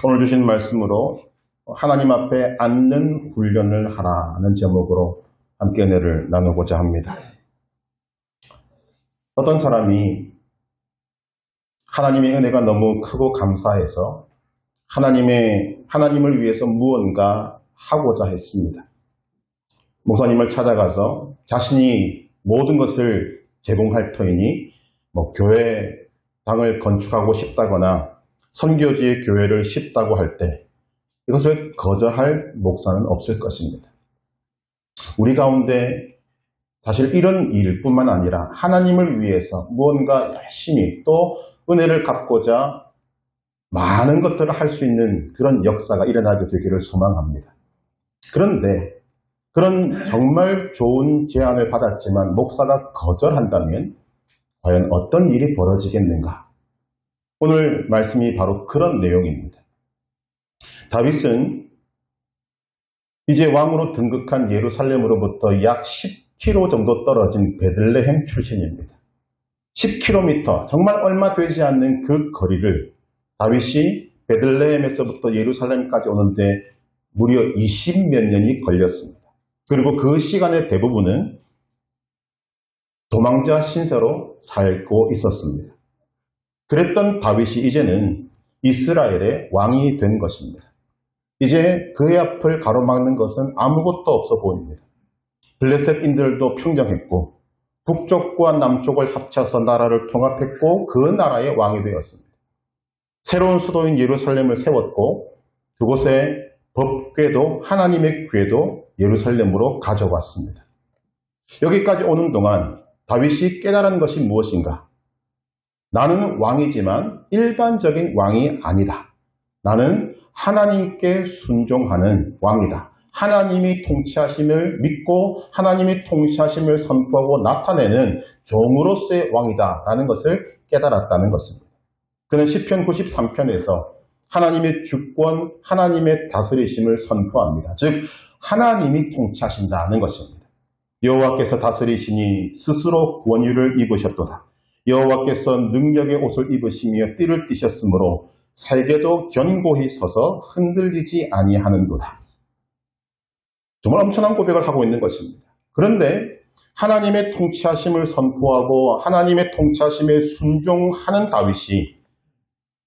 오늘 주신 말씀으로 하나님 앞에 앉는 훈련을 하라는 제목으로 함께 은혜를 나누고자 합니다. 어떤 사람이 하나님의 은혜가 너무 크고 감사해서 하나님을 위해서 무언가 하고자 했습니다. 목사님을 찾아가서 자신이 모든 것을 제공할 터이니 교회당을 건축하고 싶다거나 선교지의 교회를 싣다고 할 때 이것을 거절할 목사는 없을 것입니다. 우리 가운데 사실 이런 일뿐만 아니라 하나님을 위해서 무언가 열심히 또 은혜를 갚고자 많은 것들을 할 수 있는 그런 역사가 일어나게 되기를 소망합니다. 그런데 그런 정말 좋은 제안을 받았지만 목사가 거절한다면 과연 어떤 일이 벌어지겠는가? 오늘 말씀이 바로 그런 내용입니다. 다윗은 이제 왕으로 등극한 예루살렘으로부터 약 10km 정도 떨어진 베들레헴 출신입니다. 10km, 정말 얼마 되지 않는 그 거리를 다윗이 베들레헴에서부터 예루살렘까지 오는데 무려 20몇 년이 걸렸습니다. 그리고 그 시간의 대부분은 도망자 신세로 살고 있었습니다. 그랬던 다윗이 이제는 이스라엘의 왕이 된 것입니다. 이제 그의 앞을 가로막는 것은 아무것도 없어 보입니다. 블레셋인들도 평정했고 북쪽과 남쪽을 합쳐서 나라를 통합했고 그 나라의 왕이 되었습니다. 새로운 수도인 예루살렘을 세웠고 그곳에 법궤도 하나님의 궤도 예루살렘으로 가져왔습니다. 여기까지 오는 동안 다윗이 깨달은 것이 무엇인가? 나는 왕이지만 일반적인 왕이 아니다. 나는 하나님께 순종하는 왕이다. 하나님이 통치하심을 믿고 하나님이 통치하심을 선포하고 나타내는 종으로서의 왕이다 라는 것을 깨달았다는 것입니다. 그는 시편 93편에서 하나님의 주권, 하나님의 다스리심을 선포합니다. 즉 하나님이 통치하신다는 것입니다. 여호와께서 다스리시니 스스로 권위를 입으셨도다. 여호와께서 능력의 옷을 입으시며 띠를 띠셨으므로 살게도 견고히 서서 흔들리지 아니하는도다. 정말 엄청난 고백을 하고 있는 것입니다. 그런데 하나님의 통치하심을 선포하고 하나님의 통치하심에 순종하는 다윗이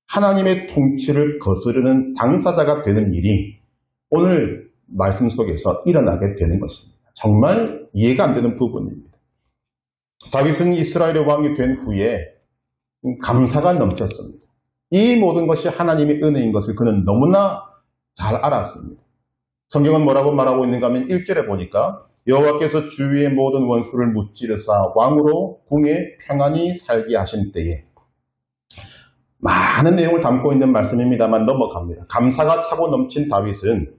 하나님의 통치를 거스르는 당사자가 되는 일이 오늘 말씀 속에서 일어나게 되는 것입니다. 정말 이해가 안 되는 부분입니다. 다윗은 이스라엘의 왕이 된 후에 감사가 넘쳤습니다. 이 모든 것이 하나님의 은혜인 것을 그는 너무나 잘 알았습니다. 성경은 뭐라고 말하고 있는가 하면 1절에 보니까 여호와께서 주위의 모든 원수를 무찌르사 왕으로 궁에 평안히 살게 하신 때에 많은 내용을 담고 있는 말씀입니다만 넘어갑니다. 감사가 차고 넘친 다윗은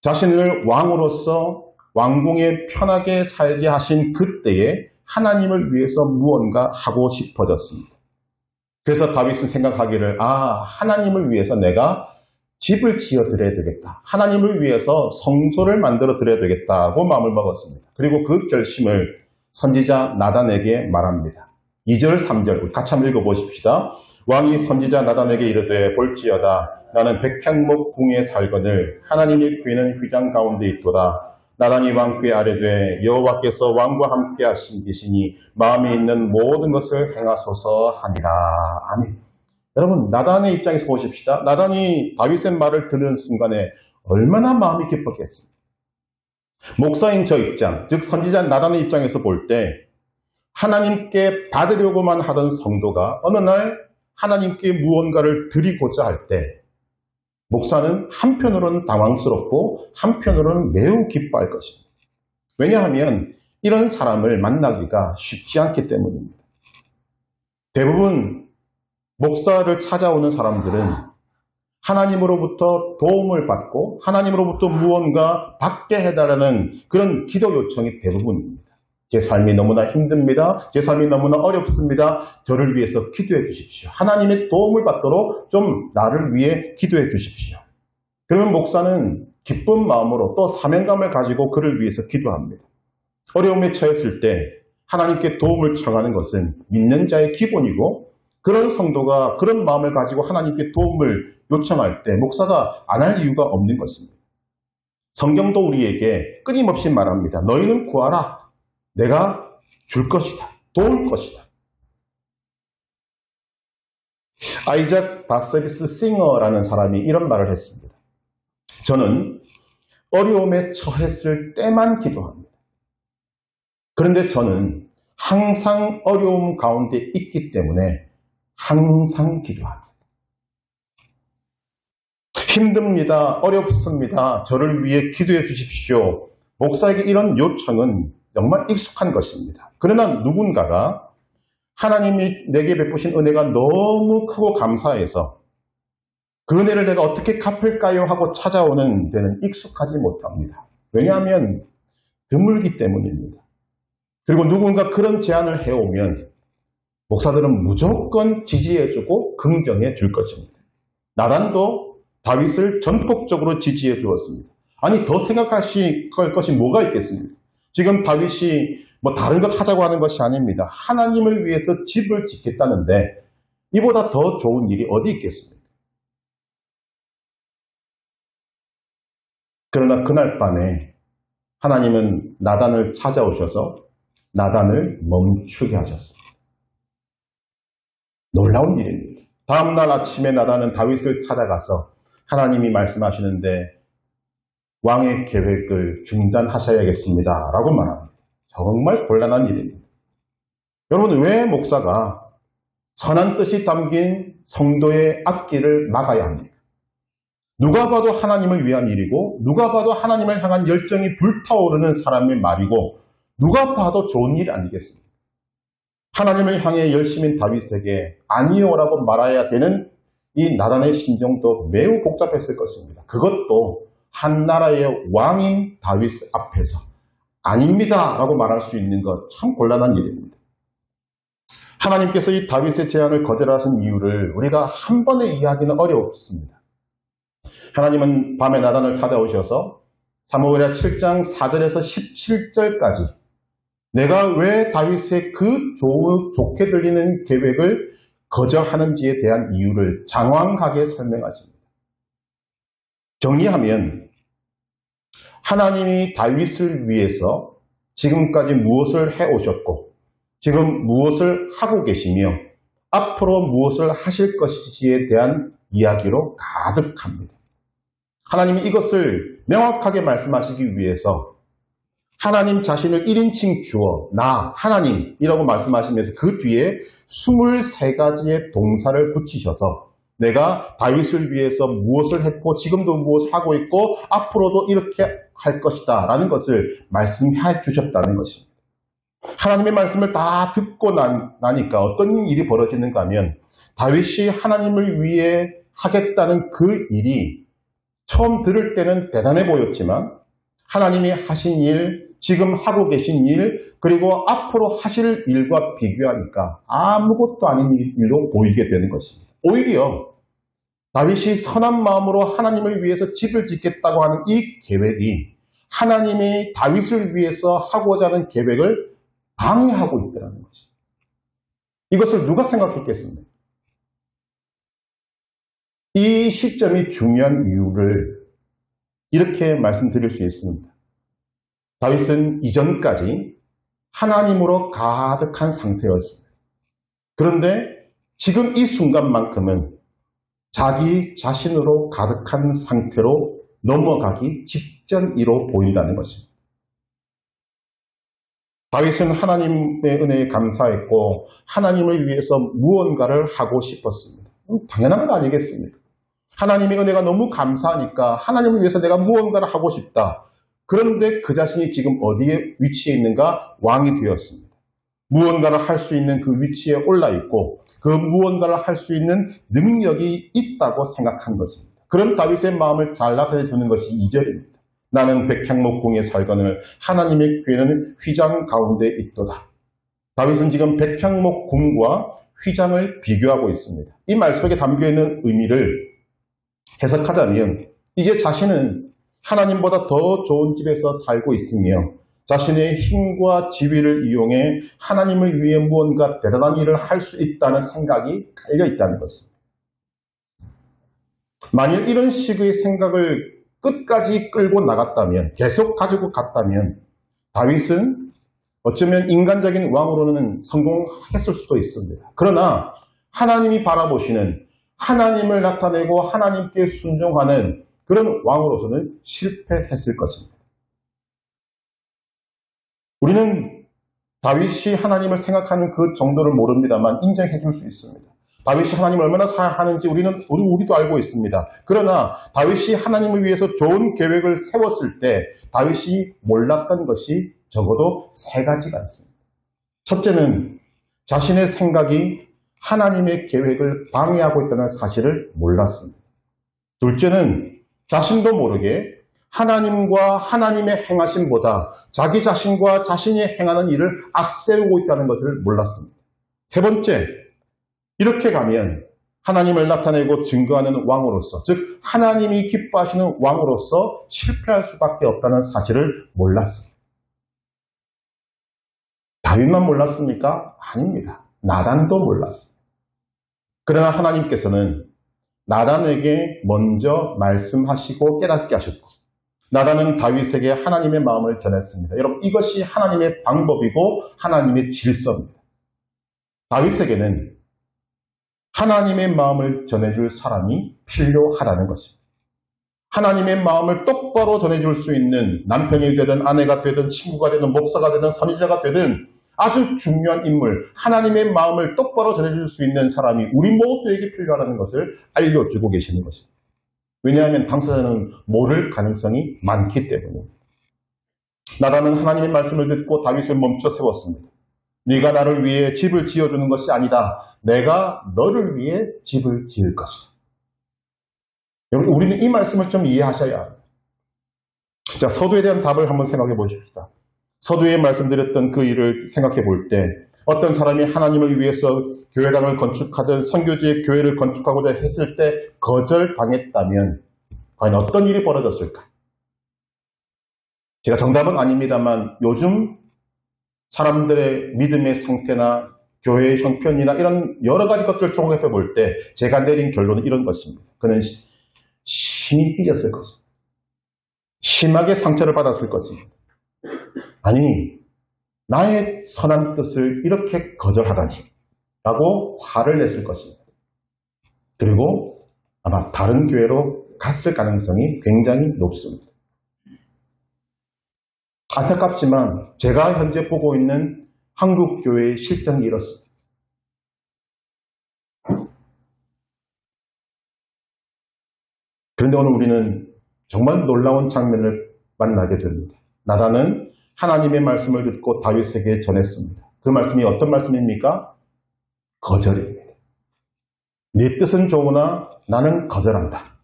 자신을 왕으로서 왕궁에 편하게 살게 하신 그때에 하나님을 위해서 무언가 하고 싶어졌습니다. 그래서 다윗은 생각하기를 하나님을 위해서 내가 집을 지어드려야 되겠다. 하나님을 위해서 성소를 만들어드려야 되겠다고 마음을 먹었습니다. 그리고 그 결심을 선지자 나단에게 말합니다. 2절, 3절 같이 한번 읽어보십시다. 왕이 선지자 나단에게 이르되 볼지어다. 나는 백향목 궁에 살거늘 하나님의 궤는 휘장 가운데 있도다. 나단이 왕께 아뢰되 여호와께서 왕과 함께 하신 계시니 마음에 있는 모든 것을 행하소서 하니라. 아멘. 여러분 나단의 입장에서 보십시다. 나단이 다윗의 말을 들은 순간에 얼마나 마음이 기뻤겠습니까? 목사인 저 입장, 즉 선지자 나단의 입장에서 볼 때 하나님께 받으려고만 하던 성도가 어느 날 하나님께 무언가를 드리고자 할 때 목사는 한편으로는 당황스럽고 한편으로는 매우 기뻐할 것입니다. 왜냐하면 이런 사람을 만나기가 쉽지 않기 때문입니다. 대부분 목사를 찾아오는 사람들은 하나님으로부터 도움을 받고 하나님으로부터 무언가 받게 해달라는 그런 기도 요청이 대부분입니다. 제 삶이 너무나 힘듭니다. 제 삶이 너무나 어렵습니다. 저를 위해서 기도해 주십시오. 하나님의 도움을 받도록 좀 나를 위해 기도해 주십시오. 그러면 목사는 기쁜 마음으로 또 사명감을 가지고 그를 위해서 기도합니다. 어려움에 처했을 때 하나님께 도움을 청하는 것은 믿는 자의 기본이고 그런 성도가 그런 마음을 가지고 하나님께 도움을 요청할 때 목사가 안 할 이유가 없는 것입니다. 성경도 우리에게 끊임없이 말합니다. 너희는 구하라. 내가 줄 것이다. 도울 것이다. 아이작 바세비스 싱어라는 사람이 이런 말을 했습니다. 저는 어려움에 처했을 때만 기도합니다. 그런데 저는 항상 어려움 가운데 있기 때문에 항상 기도합니다. 힘듭니다. 어렵습니다. 저를 위해 기도해 주십시오. 목사에게 이런 요청은 정말 익숙한 것입니다. 그러나 누군가가 하나님이 내게 베푸신 은혜가 너무 크고 감사해서 그 은혜를 내가 어떻게 갚을까요? 하고 찾아오는 데는 익숙하지 못합니다. 왜냐하면 드물기 때문입니다. 그리고 누군가 그런 제안을 해오면 목사들은 무조건 지지해주고 긍정해 줄 것입니다. 나단도 다윗을 전폭적으로 지지해 주었습니다. 아니 더 생각하실 것이 뭐가 있겠습니까? 지금 다윗이 뭐 다른 것 하자고 하는 것이 아닙니다. 하나님을 위해서 집을 짓겠다는데 이보다 더 좋은 일이 어디 있겠습니까? 그러나 그날 밤에 하나님은 나단을 찾아오셔서 나단을 멈추게 하셨습니다. 놀라운 일입니다. 다음날 아침에 나단은 다윗을 찾아가서 하나님이 말씀하시는데 왕의 계획을 중단하셔야겠습니다. 라고 말합니다. 정말 곤란한 일입니다. 여러분 왜 목사가 선한 뜻이 담긴 성도의 앞길을 막아야 합니까? 누가 봐도 하나님을 위한 일이고 누가 봐도 하나님을 향한 열정이 불타오르는 사람의 말이고 누가 봐도 좋은 일 아니겠습니까? 하나님을 향해 열심인 다윗에게 아니요라고 말해야 되는 이 나단의 심정도 매우 복잡했을 것입니다. 그것도 한 나라의 왕인 다윗 앞에서 아닙니다 라고 말할 수 있는 것 참 곤란한 일입니다. 하나님께서 이 다윗의 제안을 거절하신 이유를 우리가 한 번에 이해하기는 어렵습니다. 하나님은 밤에 나단을 찾아오셔서 사무엘하 7장 4절에서 17절까지 내가 왜 다윗의 그 좋게 들리는 계획을 거절하는지에 대한 이유를 장황하게 설명하십니다. 정리하면 하나님이 다윗을 위해서 지금까지 무엇을 해오셨고 지금 무엇을 하고 계시며 앞으로 무엇을 하실 것인지에 대한 이야기로 가득합니다. 하나님이 이것을 명확하게 말씀하시기 위해서 하나님 자신을 1인칭 주어 나 하나님이라고 말씀하시면서 그 뒤에 23가지의 동사를 붙이셔서 내가 다윗을 위해서 무엇을 했고 지금도 무엇을 하고 있고 앞으로도 이렇게 할 것이다 라는 것을 말씀해 주셨다는 것입니다. 하나님의 말씀을 다 듣고 나니까 어떤 일이 벌어지는가 하면 다윗이 하나님을 위해 하겠다는 그 일이 처음 들을 때는 대단해 보였지만 하나님이 하신 일, 지금 하고 계신 일, 그리고 앞으로 하실 일과 비교하니까 아무것도 아닌 일로 보이게 되는 것입니다. 오히려 다윗이 선한 마음으로 하나님을 위해서 집을 짓겠다고 하는 이 계획이 하나님이 다윗을 위해서 하고자 하는 계획을 방해하고 있다는 것입니다. 이것을 누가 생각했겠습니까? 이 시점이 중요한 이유를 이렇게 말씀드릴 수 있습니다. 다윗은 이전까지 하나님으로 가득한 상태였습니다. 그런데 지금 이 순간만큼은 자기 자신으로 가득한 상태로 넘어가기 직전이로 보인다는 것입니다. 다윗은 하나님의 은혜에 감사했고 하나님을 위해서 무언가를 하고 싶었습니다. 당연한 건 아니겠습니까? 하나님의 은혜가 너무 감사하니까 하나님을 위해서 내가 무언가를 하고 싶다. 그런데 그 자신이 지금 어디에 위치해 있는가? 왕이 되었습니다. 무언가를 할 수 있는 그 위치에 올라 있고 그 무언가를 할 수 있는 능력이 있다고 생각한 것입니다. 그런 다윗의 마음을 잘나게 해주는 것이 2절입니다. 나는 백향목궁에 살거늘 하나님의 궤는 휘장 가운데 있도다. 다윗은 지금 백향목궁과 휘장을 비교하고 있습니다. 이 말 속에 담겨있는 의미를 해석하자면 이제 자신은 하나님보다 더 좋은 집에서 살고 있으며 자신의 힘과 지위를 이용해 하나님을 위해 무언가 대단한 일을 할 수 있다는 생각이 깔려 있다는 것입니다. 만일 이런 식의 생각을 끝까지 끌고 나갔다면, 계속 가지고 갔다면 다윗은 어쩌면 인간적인 왕으로는 성공했을 수도 있습니다. 그러나 하나님이 바라보시는, 하나님을 나타내고 하나님께 순종하는 그런 왕으로서는 실패했을 것입니다. 우리는 다윗이 하나님을 생각하는 그 정도를 모릅니다만 인정해 줄 수 있습니다. 다윗이 하나님을 얼마나 사랑하는지 우리도 알고 있습니다. 그러나 다윗이 하나님을 위해서 좋은 계획을 세웠을 때 다윗이 몰랐던 것이 적어도 세 가지가 있습니다. 첫째는 자신의 생각이 하나님의 계획을 방해하고 있다는 사실을 몰랐습니다. 둘째는 자신도 모르게 하나님과 하나님의 행하심보다 자기 자신과 자신이 행하는 일을 앞세우고 있다는 것을 몰랐습니다. 세 번째, 이렇게 가면 하나님을 나타내고 증거하는 왕으로서, 즉 하나님이 기뻐하시는 왕으로서 실패할 수밖에 없다는 사실을 몰랐습니다. 다윗만 몰랐습니까? 아닙니다. 나단도 몰랐습니다. 그러나 하나님께서는 나단에게 먼저 말씀하시고 깨닫게 하셨고, 나단은 다윗에게 하나님의 마음을 전했습니다. 여러분, 이것이 하나님의 방법이고 하나님의 질서입니다. 다윗에게는 하나님의 마음을 전해줄 사람이 필요하다는 것입니다. 하나님의 마음을 똑바로 전해줄 수 있는 남편이 되든 아내가 되든 친구가 되든 목사가 되든 선지자가 되든 아주 중요한 인물, 하나님의 마음을 똑바로 전해줄 수 있는 사람이 우리 모두에게 필요하다는 것을 알려주고 계시는 것입니다. 왜냐하면 당사자는 모를 가능성이 많기 때문입니다. 나단은 하나님의 말씀을 듣고 다윗을 멈춰 세웠습니다. 네가 나를 위해 집을 지어주는 것이 아니다. 내가 너를 위해 집을 지을 것이다. 여러분, 우리는 이 말씀을 좀 이해하셔야 합니다. 자, 서두에 대한 답을 한번 생각해 보십시다. 서두에 말씀드렸던 그 일을 생각해 볼 때 어떤 사람이 하나님을 위해서 교회당을 건축하든 선교지의 교회를 건축하고자 했을 때 거절당했다면 과연 어떤 일이 벌어졌을까? 제가 정답은 아닙니다만 요즘 사람들의 믿음의 상태나 교회의 형편이나 이런 여러 가지 것들을 종합해 볼 때 제가 내린 결론은 이런 것입니다. 그는 심히 삐졌을 것입니다. 심하게 상처를 받았을 것입니다. 아니, 나의 선한 뜻을 이렇게 거절하다니 라고 화를 냈을 것입니다. 그리고 아마 다른 교회로 갔을 가능성이 굉장히 높습니다. 안타깝지만 제가 현재 보고 있는 한국 교회의 실정이 이렇습니다. 그런데 오늘 우리는 정말 놀라운 장면을 만나게 됩니다. 나단은 하나님의 말씀을 듣고 다윗에게 전했습니다. 그 말씀이 어떤 말씀입니까? 거절입니다. 네 뜻은 좋으나 나는 거절한다.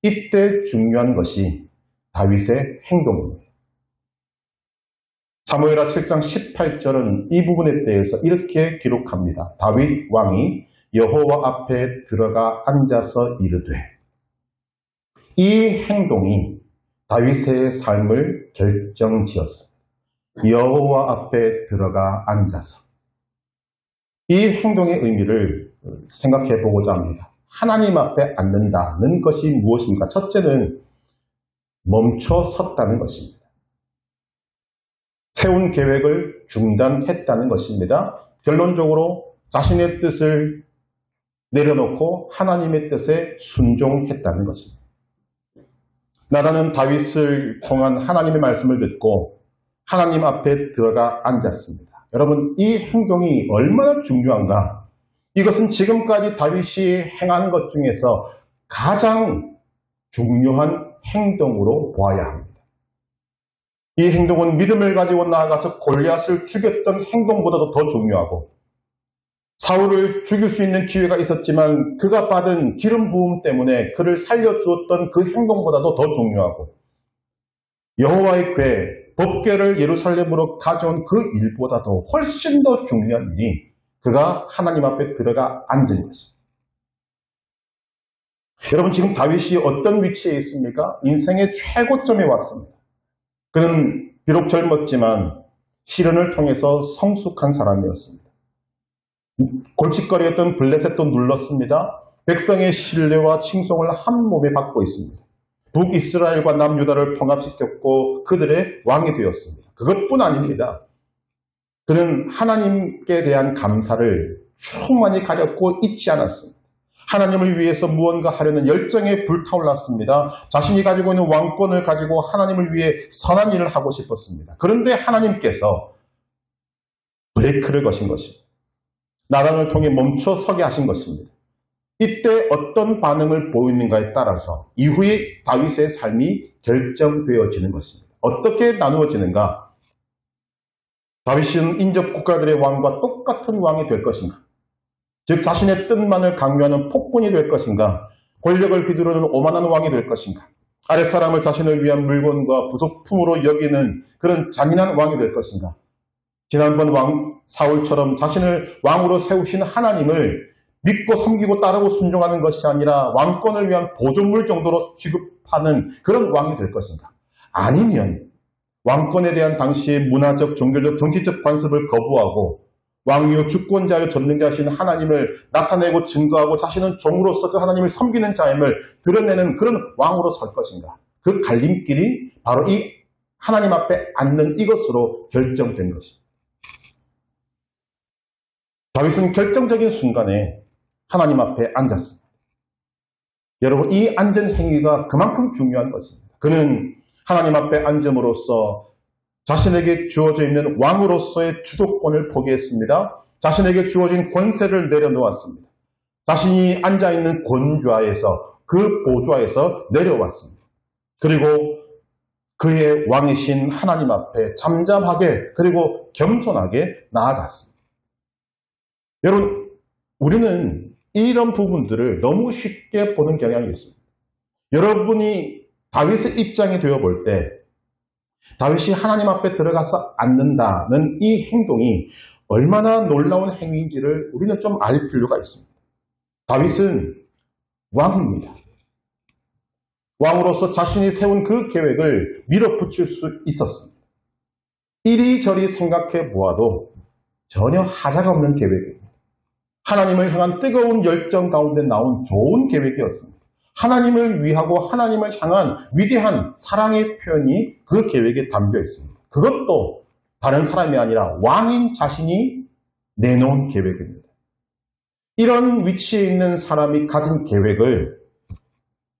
이때 중요한 것이 다윗의 행동입니다. 사무엘하 7장 18절은 이 부분에 대해서 이렇게 기록합니다. 다윗 왕이 여호와 앞에 들어가 앉아서 이르되, 이 행동이 다윗의 삶을 결정지었습니다. 여호와 앞에 들어가 앉아서. 이 행동의 의미를 생각해 보고자 합니다. 하나님 앞에 앉는다는 것이 무엇입니까? 첫째는 멈춰 섰다는 것입니다. 세운 계획을 중단했다는 것입니다. 결론적으로 자신의 뜻을 내려놓고 하나님의 뜻에 순종했다는 것입니다. 나단은 다윗을 통한 하나님의 말씀을 듣고 하나님 앞에 들어가 앉았습니다. 여러분, 이 행동이 얼마나 중요한가? 이것은 지금까지 다윗이 행한 것 중에서 가장 중요한 행동으로 보아야 합니다. 이 행동은 믿음을 가지고 나아가서 골리앗을 죽였던 행동보다도 더 중요하고, 사울을 죽일 수 있는 기회가 있었지만 그가 받은 기름 부음 때문에 그를 살려주었던 그 행동보다도 더 중요하고, 여호와의 궤, 법궤를 예루살렘으로 가져온 그 일보다도 훨씬 더 중요한 일이 그가 하나님 앞에 들어가 앉은 것입니다. 여러분, 지금 다윗이 어떤 위치에 있습니까? 인생의 최고점에 왔습니다. 그는 비록 젊었지만 시련을 통해서 성숙한 사람이었습니다. 골칫거리였던 블레셋도 눌렀습니다. 백성의 신뢰와 칭송을 한 몸에 받고 있습니다. 북이스라엘과 남유다를 통합시켰고 그들의 왕이 되었습니다. 그것뿐 아닙니다. 그는 하나님께 대한 감사를 충만히 가졌고 잊지 않았습니다. 하나님을 위해서 무언가 하려는 열정에 불타올랐습니다. 자신이 가지고 있는 왕권을 가지고 하나님을 위해 선한 일을 하고 싶었습니다. 그런데 하나님께서 브레이크를 거신 것입니다. 나단을 통해 멈춰 서게 하신 것입니다. 이때 어떤 반응을 보이는가에 따라서 이후에 다윗의 삶이 결정되어지는 것입니다. 어떻게 나누어지는가? 다윗은 인접 국가들의 왕과 똑같은 왕이 될 것인가? 즉 자신의 뜻만을 강요하는 폭군이 될 것인가? 권력을 휘두르는 오만한 왕이 될 것인가? 아랫사람을 자신을 위한 물건과 부속품으로 여기는 그런 잔인한 왕이 될 것인가? 지난번 왕 사울처럼 자신을 왕으로 세우신 하나님을 믿고 섬기고 따르고 순종하는 것이 아니라 왕권을 위한 보존물 정도로 취급하는 그런 왕이 될 것인가? 아니면 왕권에 대한 당시의 문화적, 종교적, 정치적 관습을 거부하고 왕이요 주권자요 전능자신 하나님을 나타내고 증거하고 자신은 종으로서 그 하나님을 섬기는 자임을 드러내는 그런 왕으로 설 것인가? 그 갈림길이 바로 이 하나님 앞에 앉는 이것으로 결정된 것입니다. 다윗은 결정적인 순간에 하나님 앞에 앉았습니다. 여러분, 이 앉은 행위가 그만큼 중요한 것입니다. 그는 하나님 앞에 앉음으로써 자신에게 주어져 있는 왕으로서의 주도권을 포기했습니다. 자신에게 주어진 권세를 내려놓았습니다. 자신이 앉아있는 권좌에서 그 보좌에서 내려왔습니다. 그리고 그의 왕이신 하나님 앞에 잠잠하게 그리고 겸손하게 나아갔습니다. 여러분, 우리는 이런 부분들을 너무 쉽게 보는 경향이 있습니다. 여러분이 다윗의 입장이 되어볼 때 다윗이 하나님 앞에 들어가서 앉는다는 이 행동이 얼마나 놀라운 행위인지를 우리는 좀 알 필요가 있습니다. 다윗은 왕입니다. 왕으로서 자신이 세운 그 계획을 밀어붙일 수 있었습니다. 이리저리 생각해 보아도 전혀 하자가 없는 계획입니다. 하나님을 향한 뜨거운 열정 가운데 나온 좋은 계획이었습니다. 하나님을 위하고 하나님을 향한 위대한 사랑의 표현이 그 계획에 담겨 있습니다. 그것도 다른 사람이 아니라 왕인 자신이 내놓은 계획입니다. 이런 위치에 있는 사람이 가진 계획을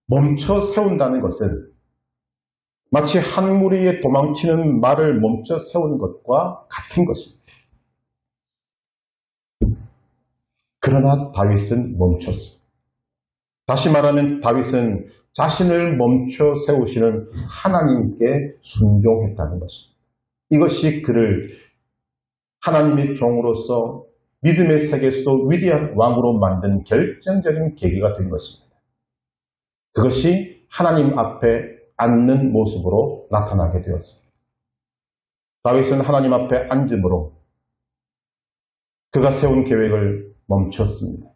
멈춰 세운다는 것은 마치 한 무리에 도망치는 말을 멈춰 세우는 것과 같은 것입니다. 그러나 다윗은 멈췄습니다. 다시 말하면 다윗은 자신을 멈춰 세우시는 하나님께 순종했다는 것입니다. 이것이 그를 하나님의 종으로서 믿음의 세계에서도 위대한 왕으로 만든 결정적인 계기가 된 것입니다. 그것이 하나님 앞에 앉는 모습으로 나타나게 되었습니다. 다윗은 하나님 앞에 앉음으로 그가 세운 계획을 멈췄습니다.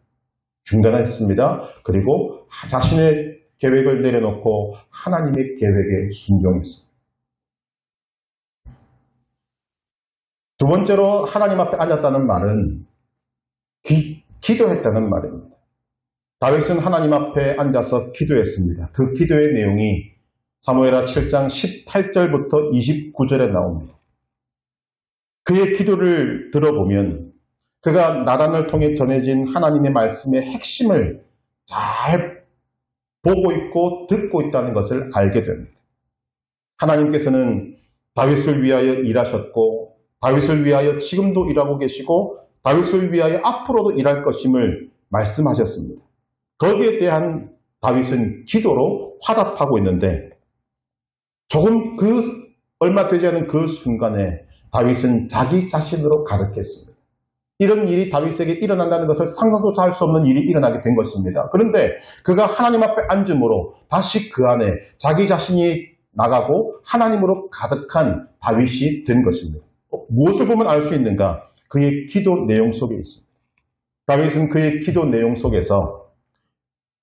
중단했습니다. 그리고 자신의 계획을 내려놓고 하나님의 계획에 순종했습니다. 두 번째로 하나님 앞에 앉았다는 말은 기도했다는 말입니다. 다윗은 하나님 앞에 앉아서 기도했습니다. 그 기도의 내용이 사무엘하 7장 18절부터 29절에 나옵니다. 그의 기도를 들어보면 그가 나단을 통해 전해진 하나님의 말씀의 핵심을 잘 보고 있고 듣고 있다는 것을 알게 됩니다. 하나님께서는 다윗을 위하여 일하셨고 다윗을 위하여 지금도 일하고 계시고 다윗을 위하여 앞으로도 일할 것임을 말씀하셨습니다. 거기에 대한 다윗은 기도로 화답하고 있는데 조금 얼마 되지 않은 그 순간에 다윗은 자기 자신으로 가득했습니다. 이런 일이 다윗에게 일어난다는 것을 상상도 할 수 없는 일이 일어나게 된 것입니다. 그런데 그가 하나님 앞에 앉음으로 다시 그 안에 자기 자신이 나가고 하나님으로 가득한 다윗이 된 것입니다. 무엇을 보면 알 수 있는가? 그의 기도 내용 속에 있습니다. 다윗은 그의 기도 내용 속에서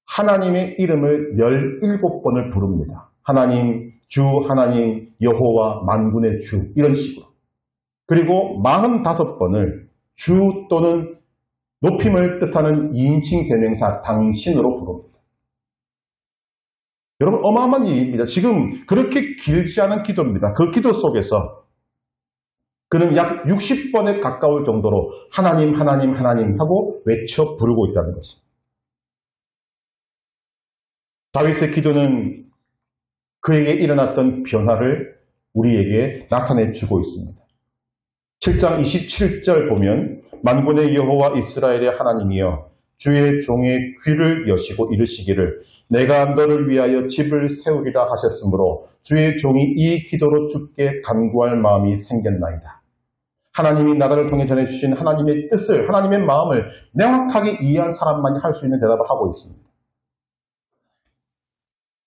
하나님의 이름을 17번을 부릅니다. 하나님, 주 하나님 여호와 만군의 주 이런 식으로. 그리고 45번을 주 또는 높임을 뜻하는 2인칭 대명사 당신으로 부릅니다. 여러분 어마어마한 일입니다. 지금 그렇게 길지 않은 기도입니다. 그 기도 속에서 그는 약 60번에 가까울 정도로 하나님 하나님 하나님 하고 외쳐 부르고 있다는 것입니다. 다윗의 기도는 그에게 일어났던 변화를 우리에게 나타내 주고 있습니다. 7장 27절 보면 만군의 여호와 이스라엘의 하나님이여 주의 종의 귀를 여시고 이르시기를 내가 너를 위하여 집을 세우리라 하셨으므로 주의 종이 이 기도로 주께 간구할 마음이 생겼나이다. 하나님이 나를 통해 전해주신 하나님의 뜻을, 하나님의 마음을 명확하게 이해한 사람만이 할 수 있는 대답을 하고 있습니다.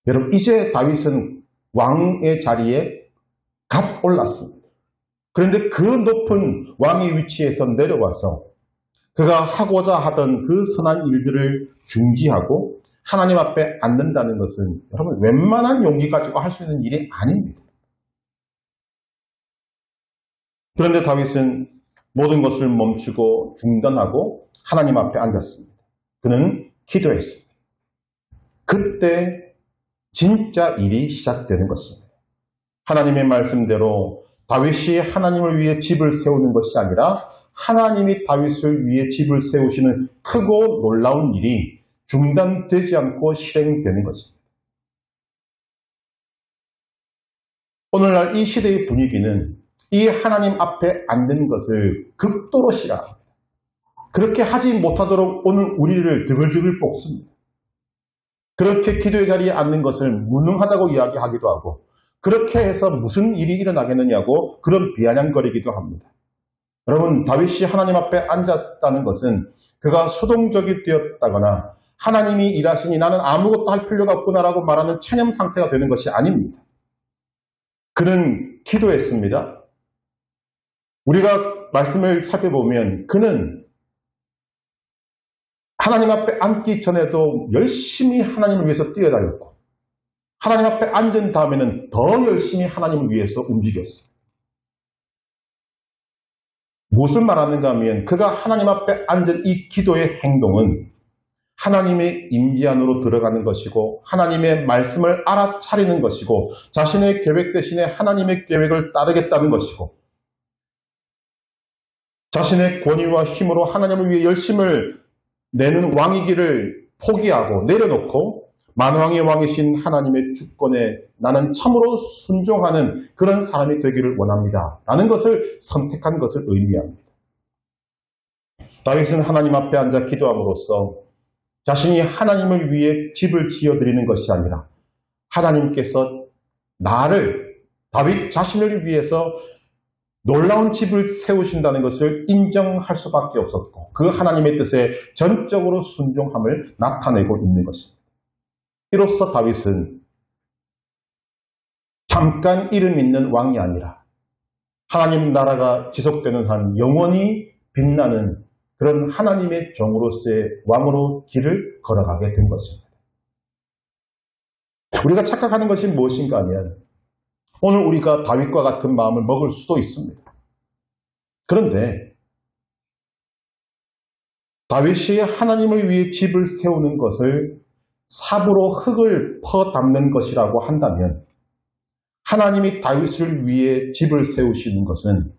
여러분 이제 다윗은 왕의 자리에 갓 올랐습니다. 그런데 그 높은 왕의 위치에서 내려와서 그가 하고자 하던 그 선한 일들을 중지하고 하나님 앞에 앉는다는 것은 여러분 웬만한 용기 가지고 할 수 있는 일이 아닙니다. 그런데 다윗은 모든 것을 멈추고 중단하고 하나님 앞에 앉았습니다. 그는 기도했습니다. 그때 진짜 일이 시작되는 것입니다. 하나님의 말씀대로 다윗이 하나님을 위해 집을 세우는 것이 아니라 하나님이 다윗을 위해 집을 세우시는 크고 놀라운 일이 중단되지 않고 실행되는 것입니다. 오늘날 이 시대의 분위기는 이 하나님 앞에 앉는 것을 극도로 싫어합니다. 그렇게 하지 못하도록 오늘 우리를 드글드글 볶습니다. 그렇게 기도의 자리에 앉는 것을 무능하다고 이야기하기도 하고 그렇게 해서 무슨 일이 일어나겠느냐고 그런 비아냥거리기도 합니다. 여러분 다윗이 하나님 앞에 앉았다는 것은 그가 수동적이 되었다거나 하나님이 일하시니 나는 아무것도 할 필요가 없구나라고 말하는 체념 상태가 되는 것이 아닙니다. 그는 기도했습니다. 우리가 말씀을 살펴보면 그는 하나님 앞에 앉기 전에도 열심히 하나님을 위해서 뛰어다녔고 하나님 앞에 앉은 다음에는 더 열심히 하나님을 위해서 움직였어요. 무엇을 말하는가 하면 그가 하나님 앞에 앉은 이 기도의 행동은 하나님의 임재 안으로 들어가는 것이고 하나님의 말씀을 알아차리는 것이고 자신의 계획 대신에 하나님의 계획을 따르겠다는 것이고 자신의 권위와 힘으로 하나님을 위해 열심을 내는 왕이기를 포기하고 내려놓고 만왕의 왕이신 하나님의 주권에 나는 참으로 순종하는 그런 사람이 되기를 원합니다. 라는 것을 선택한 것을 의미합니다. 다윗은 하나님 앞에 앉아 기도함으로써 자신이 하나님을 위해 집을 지어드리는 것이 아니라 하나님께서 나를 다윗 자신을 위해서 놀라운 집을 세우신다는 것을 인정할 수밖에 없었고 그 하나님의 뜻에 전적으로 순종함을 나타내고 있는 것입니다. 이로써 다윗은 잠깐 이름 있는 왕이 아니라 하나님 나라가 지속되는 한 영원히 빛나는 그런 하나님의 종으로서의 왕으로 길을 걸어가게 된 것입니다. 우리가 착각하는 것이 무엇인가 하면 오늘 우리가 다윗과 같은 마음을 먹을 수도 있습니다. 그런데 다윗이 하나님을 위해 집을 세우는 것을 삽으로 흙을 퍼담는 것이라고 한다면 하나님이 다윗을 위해 집을 세우시는 것은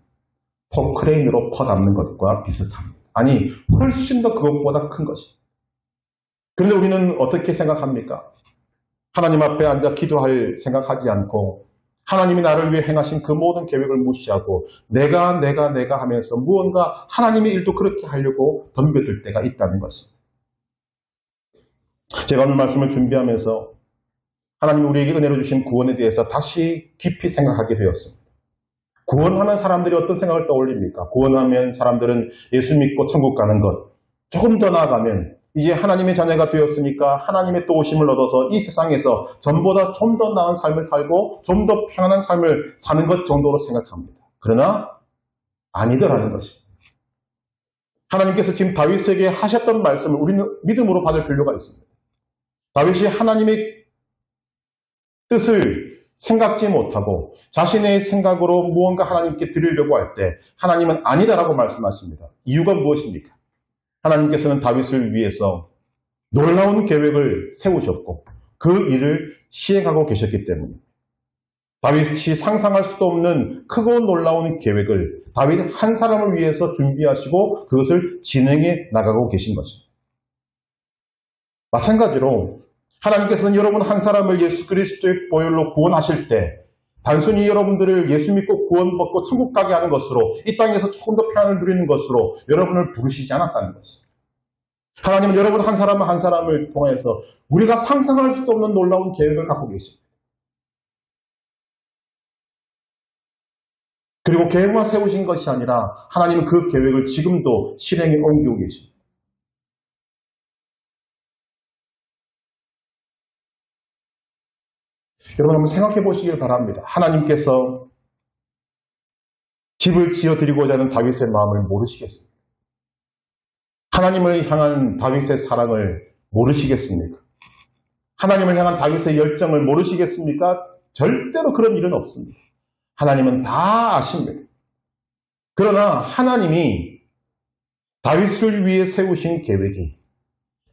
포크레인으로 퍼담는 것과 비슷합니다. 아니 훨씬 더 그것보다 큰 것입니다. 그런데 우리는 어떻게 생각합니까? 하나님 앞에 앉아 기도할 생각하지 않고 하나님이 나를 위해 행하신 그 모든 계획을 무시하고 내가 하면서 무언가 하나님의 일도 그렇게 하려고 덤벼들 때가 있다는 것입니다. 제가 오늘 말씀을 준비하면서 하나님이 우리에게 은혜로 주신 구원에 대해서 다시 깊이 생각하게 되었습니다. 구원하면 사람들이 어떤 생각을 떠올립니까? 구원하면 사람들은 예수 믿고 천국 가는 것. 조금 더 나아가면 이제 하나님의 자녀가 되었으니까 하나님의 또 오심을 얻어서 이 세상에서 전보다 좀 더 나은 삶을 살고 좀 더 평안한 삶을 사는 것 정도로 생각합니다. 그러나 아니더라는 것입니다. 하나님께서 지금 다윗에게 하셨던 말씀을 우리는 믿음으로 받을 필요가 있습니다. 다윗이 하나님의 뜻을 생각지 못하고 자신의 생각으로 무언가 하나님께 드리려고 할 때 하나님은 아니다라고 말씀하십니다. 이유가 무엇입니까? 하나님께서는 다윗을 위해서 놀라운 계획을 세우셨고 그 일을 시행하고 계셨기 때문입니다. 다윗이 상상할 수도 없는 크고 놀라운 계획을 다윗 한 사람을 위해서 준비하시고 그것을 진행해 나가고 계신 것입니다. 마찬가지로 하나님께서는 여러분 한 사람을 예수 그리스도의 보혈로 구원하실 때 단순히 여러분들을 예수 믿고 구원받고 천국 가게 하는 것으로 이 땅에서 조금 더 평안을 누리는 것으로 여러분을 부르시지 않았다는 것입니다. 하나님은 여러분 한 사람 한 사람을 통해서 우리가 상상할 수도 없는 놀라운 계획을 갖고 계십니다. 그리고 계획만 세우신 것이 아니라 하나님은 그 계획을 지금도 실행에 옮기고 계십니다. 여러분 한번 생각해 보시길 바랍니다. 하나님께서 집을 지어드리고자 하는 다윗의 마음을 모르시겠습니까? 하나님을 향한 다윗의 사랑을 모르시겠습니까? 하나님을 향한 다윗의 열정을 모르시겠습니까? 절대로 그런 일은 없습니다. 하나님은 다 아십니다. 그러나 하나님이 다윗을 위해 세우신 계획이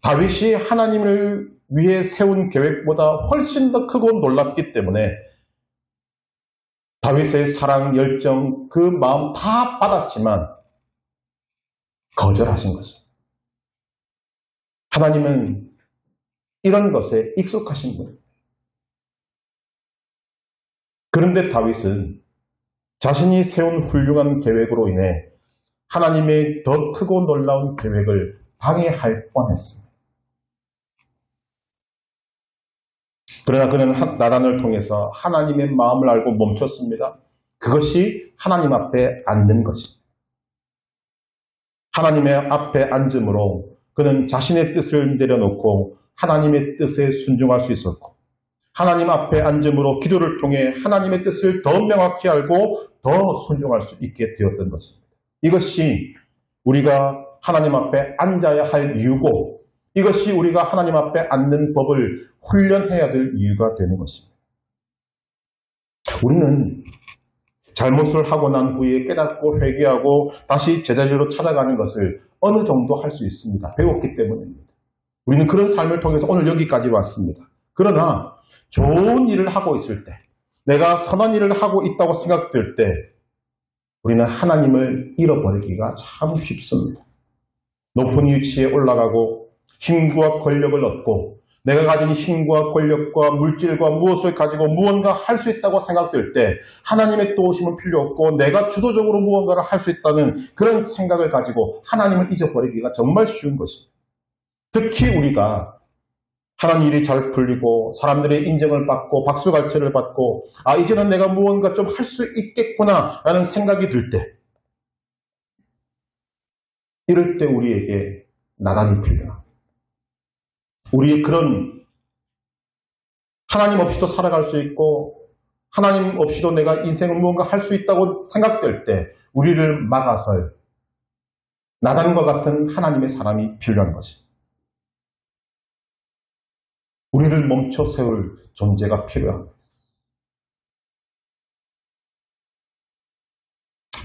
다윗이 하나님을 위해 세운 계획보다 훨씬 더 크고 놀랍기 때문에 다윗의 사랑, 열정, 그 마음 다 받았지만 거절하신 것입니다. 하나님은 이런 것에 익숙하신 분입니다. 그런데 다윗은 자신이 세운 훌륭한 계획으로 인해 하나님의 더 크고 놀라운 계획을 방해할 뻔했습니다. 그러나 그는 나단을 통해서 하나님의 마음을 알고 멈췄습니다. 그것이 하나님 앞에 앉는 것입니다. 하나님의 앞에 앉음으로 그는 자신의 뜻을 내려놓고 하나님의 뜻에 순종할 수 있었고 하나님 앞에 앉음으로 기도를 통해 하나님의 뜻을 더 명확히 알고 더 순종할 수 있게 되었던 것입니다. 이것이 우리가 하나님 앞에 앉아야 할 이유고 이것이 우리가 하나님 앞에 앉는 법을 훈련해야 될 이유가 되는 것입니다. 우리는 잘못을 하고 난 후에 깨닫고 회개하고 다시 제자리로 찾아가는 것을 어느 정도 할 수 있습니다. 배웠기 때문입니다. 우리는 그런 삶을 통해서 오늘 여기까지 왔습니다. 그러나 좋은 일을 하고 있을 때, 내가 선한 일을 하고 있다고 생각될 때 우리는 하나님을 잃어버리기가 참 쉽습니다. 높은 위치에 올라가고 힘과 권력을 얻고 내가 가진 힘과 권력과 물질과 무엇을 가지고 무언가 할 수 있다고 생각될 때 하나님의 도우심은 필요 없고 내가 주도적으로 무언가를 할 수 있다는 그런 생각을 가지고 하나님을 잊어버리기가 정말 쉬운 것입니다. 특히 우리가 하나님 일이 잘 풀리고 사람들의 인정을 받고 박수갈채를 받고 이제는 내가 무언가 좀 할 수 있겠구나 라는 생각이 들 때 이럴 때 우리에게 나단이 필요합니다. 우리의 그런 하나님 없이도 살아갈 수 있고 하나님 없이도 내가 인생을 무언가 할 수 있다고 생각될 때 우리를 막아설 나단과 같은 하나님의 사람이 필요한 것입니다. 우리를 멈춰 세울 존재가 필요합니다.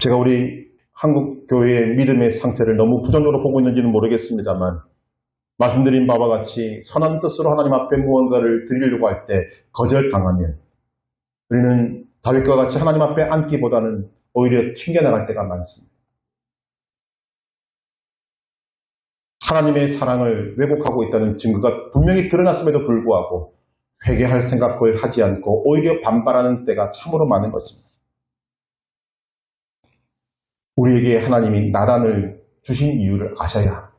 제가 우리 한국 교회의 믿음의 상태를 너무 부정적으로 보고 있는지는 모르겠습니다만 말씀드린 바와 같이 선한 뜻으로 하나님 앞에 무언가를 드리려고 할 때 거절당하면 우리는 다윗과 같이 하나님 앞에 앉기보다는 오히려 튕겨나갈 때가 많습니다. 하나님의 사랑을 왜곡하고 있다는 증거가 분명히 드러났음에도 불구하고 회개할 생각을 하지 않고 오히려 반발하는 때가 참으로 많은 것입니다. 우리에게 하나님이 나단을 주신 이유를 아셔야 합니다.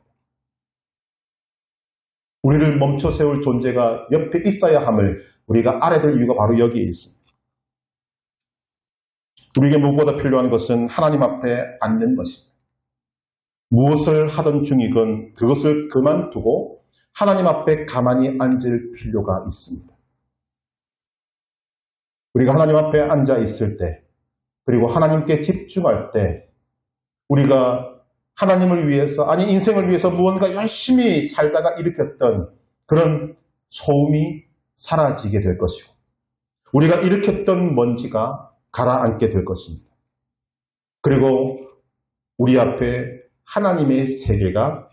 우리를 멈춰 세울 존재가 옆에 있어야 함을 우리가 알아야 될 이유가 바로 여기에 있습니다. 우리에게 무엇보다 필요한 것은 하나님 앞에 앉는 것입니다. 무엇을 하던 중이건 그것을 그만두고 하나님 앞에 가만히 앉을 필요가 있습니다. 우리가 하나님 앞에 앉아 있을 때 그리고 하나님께 집중할 때 우리가 하나님을 위해서 아니 인생을 위해서 무언가 열심히 살다가 일으켰던 그런 소음이 사라지게 될 것이고 우리가 일으켰던 먼지가 가라앉게 될 것입니다. 그리고 우리 앞에 하나님의 세계가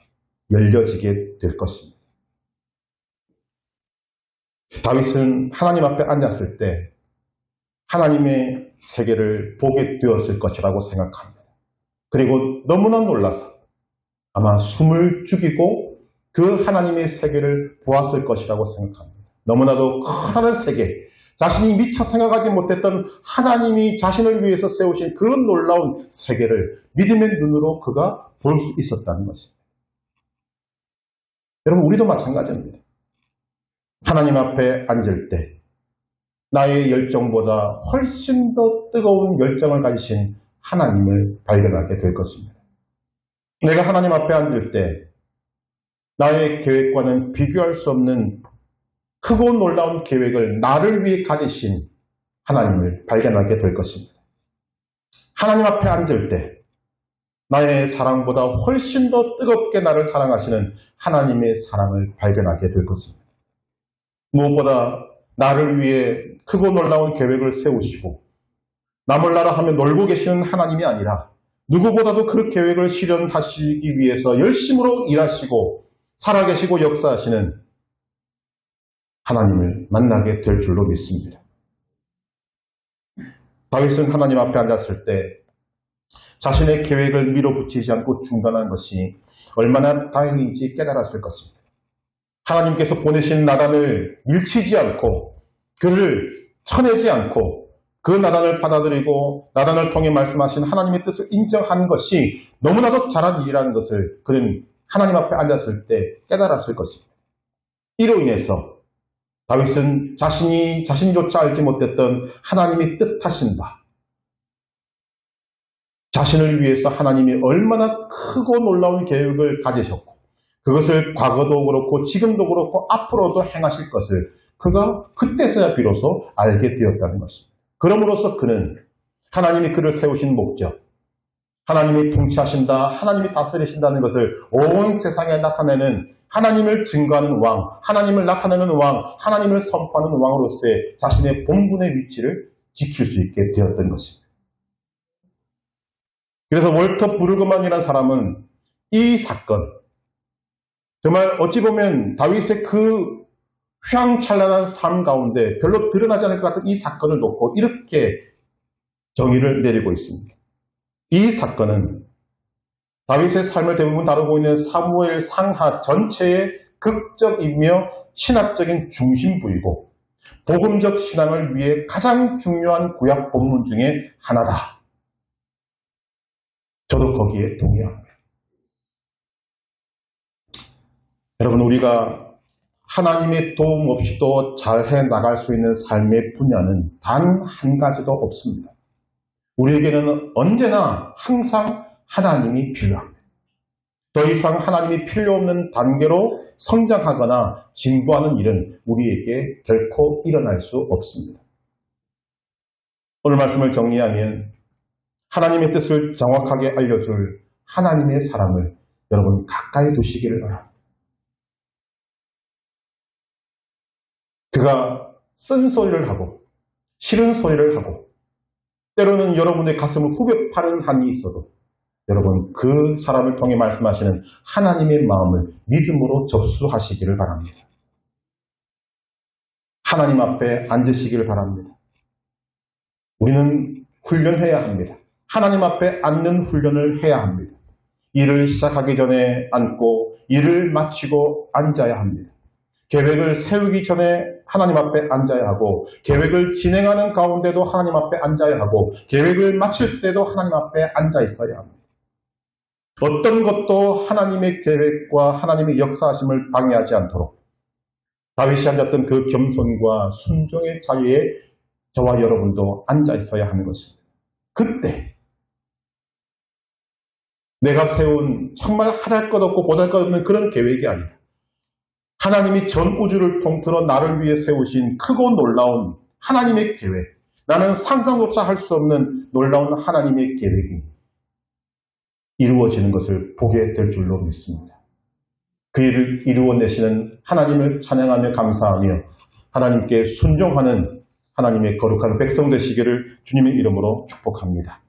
열려지게 될 것입니다. 다윗은 하나님 앞에 앉았을 때 하나님의 세계를 보게 되었을 것이라고 생각합니다. 그리고 너무나 놀라서 아마 숨을 죽이고 그 하나님의 세계를 보았을 것이라고 생각합니다. 너무나도 커다란 세계, 자신이 미처 생각하지 못했던 하나님이 자신을 위해서 세우신 그 놀라운 세계를 믿음의 눈으로 그가 볼 수 있었다는 것입니다. 여러분, 우리도 마찬가지입니다. 하나님 앞에 앉을 때 나의 열정보다 훨씬 더 뜨거운 열정을 가지신 하나님을 발견하게 될 것입니다. 내가 하나님 앞에 앉을 때 나의 계획과는 비교할 수 없는 크고 놀라운 계획을 나를 위해 가지신 하나님을 발견하게 될 것입니다. 하나님 앞에 앉을 때 나의 사랑보다 훨씬 더 뜨겁게 나를 사랑하시는 하나님의 사랑을 발견하게 될 것입니다. 무엇보다 나를 위해 크고 놀라운 계획을 세우시고 남을 나라 하며 놀고 계시는 하나님이 아니라 누구보다도 그 계획을 실현하시기 위해서 열심으로 일하시고 살아계시고 역사하시는 하나님을 만나게 될 줄로 믿습니다. 다윗은 하나님 앞에 앉았을 때 자신의 계획을 밀어붙이지 않고 중단한 것이 얼마나 다행인지 깨달았을 것입니다. 하나님께서 보내신 나단을 밀치지 않고 그를 쳐내지 않고 그 나단을 받아들이고 나단을 통해 말씀하신 하나님의 뜻을 인정하는 것이 너무나도 잘한 일이라는 것을 그는 하나님 앞에 앉았을 때 깨달았을 것입니다. 이로 인해서 다윗은 자신조차 알지 못했던 하나님이 뜻하신 바, 자신을 위해서 하나님이 얼마나 크고 놀라운 계획을 가지셨고 그것을 과거도 그렇고 지금도 그렇고 앞으로도 행하실 것을 그가 그때서야 비로소 알게 되었다는 것입니다. 그럼으로써 그는 하나님이 그를 세우신 목적, 하나님이 통치하신다, 하나님이 다스리신다는 것을 온 세상에 나타내는 하나님을 증거하는 왕, 하나님을 나타내는 왕, 하나님을 선포하는 왕으로서의 자신의 본분의 위치를 지킬 수 있게 되었던 것입니다. 그래서 월터 브루그만이라는 사람은 이 사건, 정말 어찌 보면 다윗의 그 휘황찬란한 삶 가운데 별로 드러나지 않을 것 같은 이 사건을 놓고 이렇게 정의를 내리고 있습니다. 이 사건은 다윗의 삶을 대부분 다루고 있는 사무엘 상하 전체의 극적이며 신학적인 중심부이고 복음적 신앙을 위해 가장 중요한 구약 본문 중에 하나다. 저도 거기에 동의합니다. 여러분, 우리가 하나님의 도움 없이도 잘해 나갈 수 있는 삶의 분야는 단 한 가지도 없습니다. 우리에게는 언제나 항상 하나님이 필요합니다. 더 이상 하나님이 필요 없는 단계로 성장하거나 진보하는 일은 우리에게 결코 일어날 수 없습니다. 오늘 말씀을 정리하면 하나님의 뜻을 정확하게 알려줄 하나님의 사람을 여러분 가까이 두시기를 바랍니다. 그가 쓴소리를 하고 싫은 소리를 하고 때로는 여러분의 가슴을 후벼 파는 한이 있어도 여러분 그 사람을 통해 말씀하시는 하나님의 마음을 믿음으로 접수하시기를 바랍니다. 하나님 앞에 앉으시기를 바랍니다. 우리는 훈련해야 합니다. 하나님 앞에 앉는 훈련을 해야 합니다. 일을 시작하기 전에 앉고 일을 마치고 앉아야 합니다. 계획을 세우기 전에 하나님 앞에 앉아야 하고 계획을 진행하는 가운데도 하나님 앞에 앉아야 하고 계획을 마칠 때도 하나님 앞에 앉아 있어야 합니다. 어떤 것도 하나님의 계획과 하나님의 역사하심을 방해하지 않도록 다윗이 앉았던 그 겸손과 순종의 자리에 저와 여러분도 앉아 있어야 하는 것입니다. 그때 내가 세운 정말 하잘것없고 보잘것없는 그런 계획이 아니라 하나님이 전 우주를 통틀어 나를 위해 세우신 크고 놀라운 하나님의 계획, 나는 상상조차 할 수 없는 놀라운 하나님의 계획이 이루어지는 것을 보게 될 줄로 믿습니다. 그 일을 이루어내시는 하나님을 찬양하며 감사하며 하나님께 순종하는 하나님의 거룩한 백성 되시기를 주님의 이름으로 축복합니다.